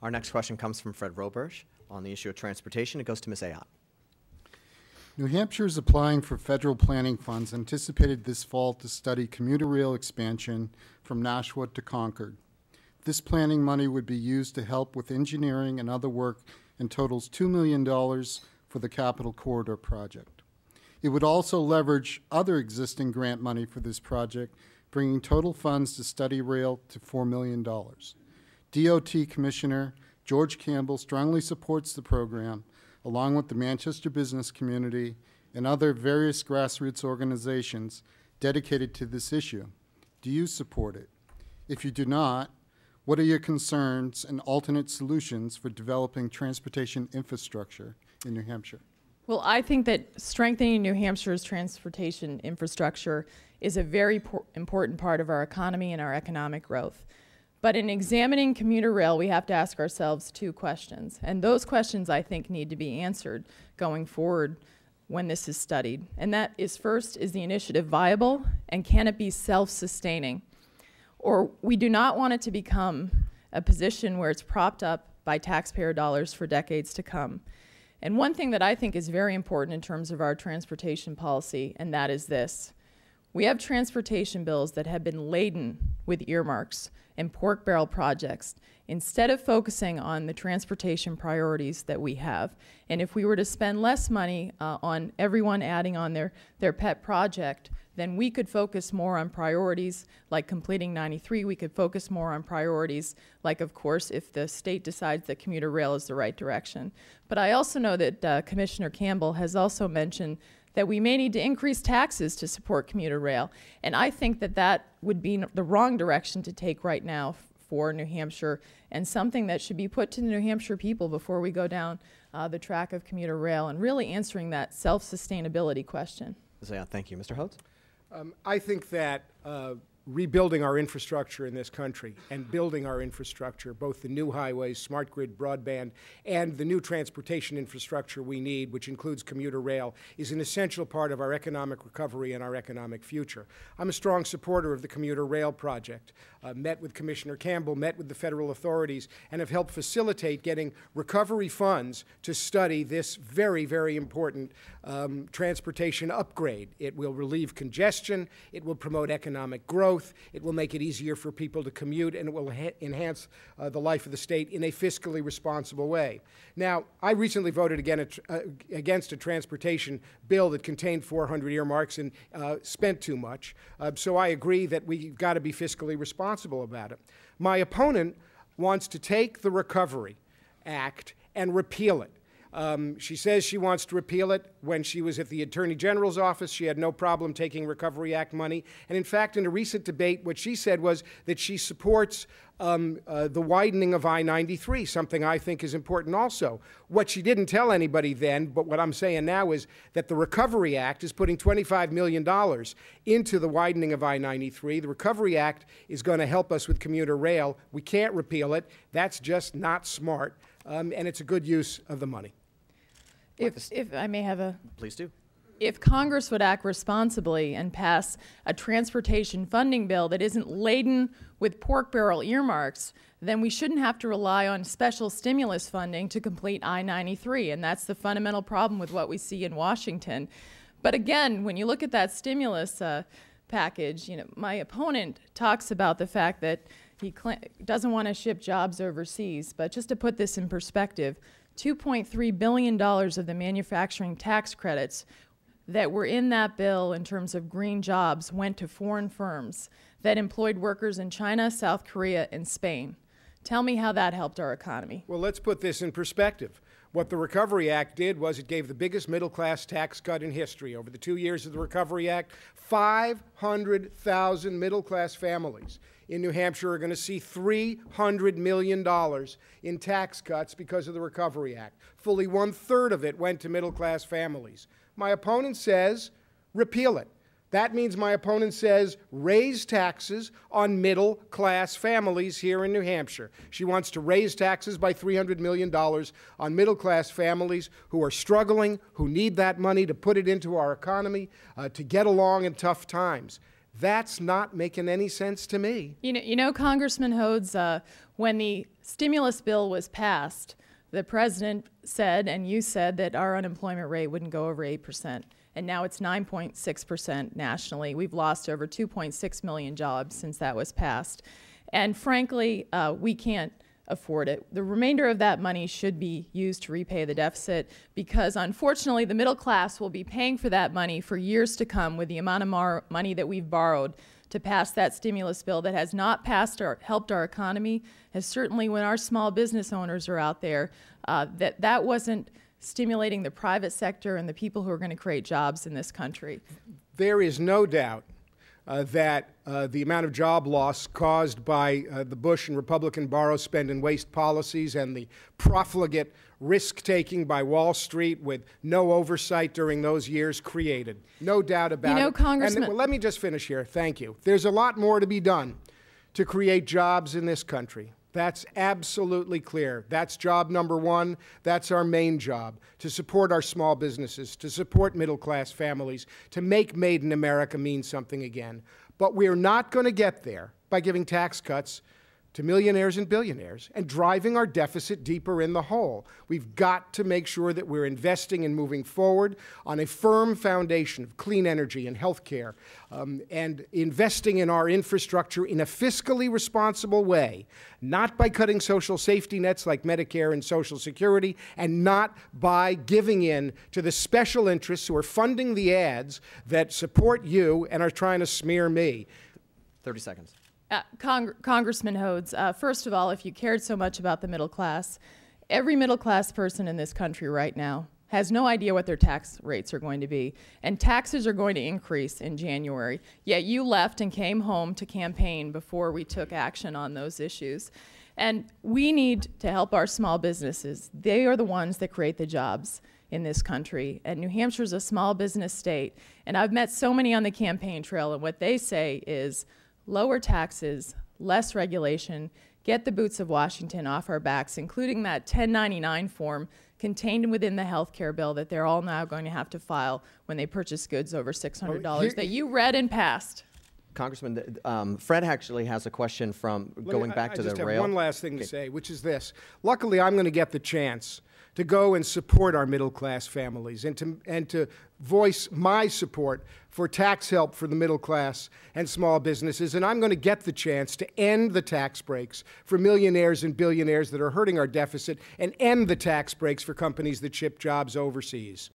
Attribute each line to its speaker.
Speaker 1: Our next question comes from Fred Roberge on the issue of transportation. It goes to Ms. Ayotte.
Speaker 2: New Hampshire is applying for federal planning funds anticipated this fall to study commuter rail expansion from Nashua to Concord. This planning money would be used to help with engineering and other work and totals $2 million for the Capital Corridor project. It would also leverage other existing grant money for this project, bringing total funds to study rail to $4 million. DOT Commissioner George Campbell strongly supports the program, along with the Manchester business community and other various grassroots organizations dedicated to this issue. Do you support it? If you do not, what are your concerns and alternate solutions for developing transportation infrastructure in New Hampshire?
Speaker 3: Well, I think that strengthening New Hampshire's transportation infrastructure is a very important part of our economy and our economic growth. But in examining commuter rail, we have to ask ourselves two questions. And those questions, I think, need to be answered going forward when this is studied. And that is, first, is the initiative viable, and can it be self-sustaining? Or we do not want it to become a position where it's propped up by taxpayer dollars for decades to come. And one thing that I think is very important in terms of our transportation policy, and that is this. We have transportation bills that have been laden with earmarks and pork barrel projects instead of focusing on the transportation priorities that we have. And if we were to spend less money on everyone adding on their pet project, then we could focus more on priorities like completing 93. We could focus more on priorities like, of course, if the state decides that commuter rail is the right direction. But I also know that Commissioner Campbell has also mentioned that we may need to increase taxes to support commuter rail. And I think that that would be the wrong direction to take right now for New Hampshire, and something that should be put to the New Hampshire people before we go down the track of commuter rail and really answering that self-sustainability question.
Speaker 1: Thank you. Mr. Hodes?
Speaker 4: I think that rebuilding our infrastructure in this country and building our infrastructure, both the new highways, smart grid, broadband, and the new transportation infrastructure we need, which includes commuter rail, is an essential part of our economic recovery and our economic future. I'm a strong supporter of the commuter rail project. Met with Commissioner Campbell, met with the federal authorities, and have helped facilitate getting recovery funds to study this very, very important transportation upgrade. It will relieve congestion, it will promote economic growth, it will make it easier for people to commute, and it will enhance the life of the state in a fiscally responsible way. Now, I recently voted against a transportation bill that contained 400 earmarks and spent too much, so I agree that we've got to be fiscally responsible about it. My opponent wants to take the Recovery Act and repeal it. She says she wants to repeal it. When she was at the Attorney General's office, she had no problem taking Recovery Act money. And in fact, in a recent debate, what she said was that she supports the widening of I-93, something I think is important also. What she didn't tell anybody then, but what I'm saying now is that the Recovery Act is putting $25 million into the widening of I-93. The Recovery Act is going to help us with commuter rail. We can't repeal it. That's just not smart, and it's a good use of the money.
Speaker 3: If I may have a...
Speaker 1: Please do.
Speaker 3: If Congress would act responsibly and pass a transportation funding bill that isn't laden with pork barrel earmarks, then we shouldn't have to rely on special stimulus funding to complete I-93, and that's the fundamental problem with what we see in Washington. But again, when you look at that stimulus package, you know, my opponent talks about the fact that he doesn't want to ship jobs overseas, but just to put this in perspective, $2.3 billion of the manufacturing tax credits that were in that bill in terms of green jobs went to foreign firms that employed workers in China, South Korea, and Spain. Tell me how that helped our economy.
Speaker 4: Well, let's put this in perspective. What the Recovery Act did was it gave the biggest middle-class tax cut in history. Over the 2 years of the Recovery Act, 500,000 middle-class families in New Hampshire are going to see $300 million in tax cuts because of the Recovery Act. Fully 1/3 of it went to middle-class families. My opponent says repeal it. That means my opponent says raise taxes on middle-class families here in New Hampshire. She wants to raise taxes by $300 million on middle-class families who are struggling, who need that money to put it into our economy, to get along in tough times. That's not making any sense to me.
Speaker 3: You know, Congressman Hodes, when the stimulus bill was passed, the president said, and you said, that our unemployment rate wouldn't go over 8%. And now it's 9.6% nationally. We've lost over 2.6 million jobs since that was passed. And frankly, we can't afford it. The remainder of that money should be used to repay the deficit, because unfortunately the middle class will be paying for that money for years to come with the amount of money that we've borrowed to pass that stimulus bill that has not passed or helped our economy, has certainly, when our small business owners are out there, that wasn't stimulating the private sector and the people who are going to create jobs in this country.
Speaker 4: There is no doubt that the amount of job loss caused by the Bush and Republican borrow, spend, and waste policies and the profligate risk-taking by Wall Street with no oversight during those years created. No doubt about it.
Speaker 3: You know, Congressman—
Speaker 4: well, let me just finish here. Thank you. There's a lot more to be done to create jobs in this country. That's absolutely clear. That's job number one. That's our main job, to support our small businesses, to support middle-class families, to make Made in America mean something again. But we're not going to get there by giving tax cuts to millionaires and billionaires and driving our deficit deeper in the hole. We've got to make sure that we're investing and moving forward on a firm foundation of clean energy and health care, and investing in our infrastructure in a fiscally responsible way, not by cutting social safety nets like Medicare and Social Security, and not by giving in to the special interests who are funding the ads that support you and are trying to smear me.
Speaker 1: 30 seconds.
Speaker 3: Congressman Hodes, first of all, if you cared so much about the middle class, every middle class person in this country right now has no idea what their tax rates are going to be, and taxes are going to increase in January. Yet you left and came home to campaign before we took action on those issues. And we need to help our small businesses. They are the ones that create the jobs in this country. And New Hampshire is a small business state. And I've met so many on the campaign trail, and what they say is, lower taxes, less regulation, get the boots of Washington off our backs, including that 1099 form contained within the health care bill that they're all now going to have to file when they purchase goods over $600 that you read and passed.
Speaker 1: Congressman, Fred actually has a question from going back to the rail.
Speaker 4: I just have one last thing to say, which is this. Luckily, I'm going to get the chance to go and support our middle-class families and to voice my support for tax help for the middle class and small businesses. And I'm going to get the chance to end the tax breaks for millionaires and billionaires that are hurting our deficit, and end the tax breaks for companies that ship jobs overseas.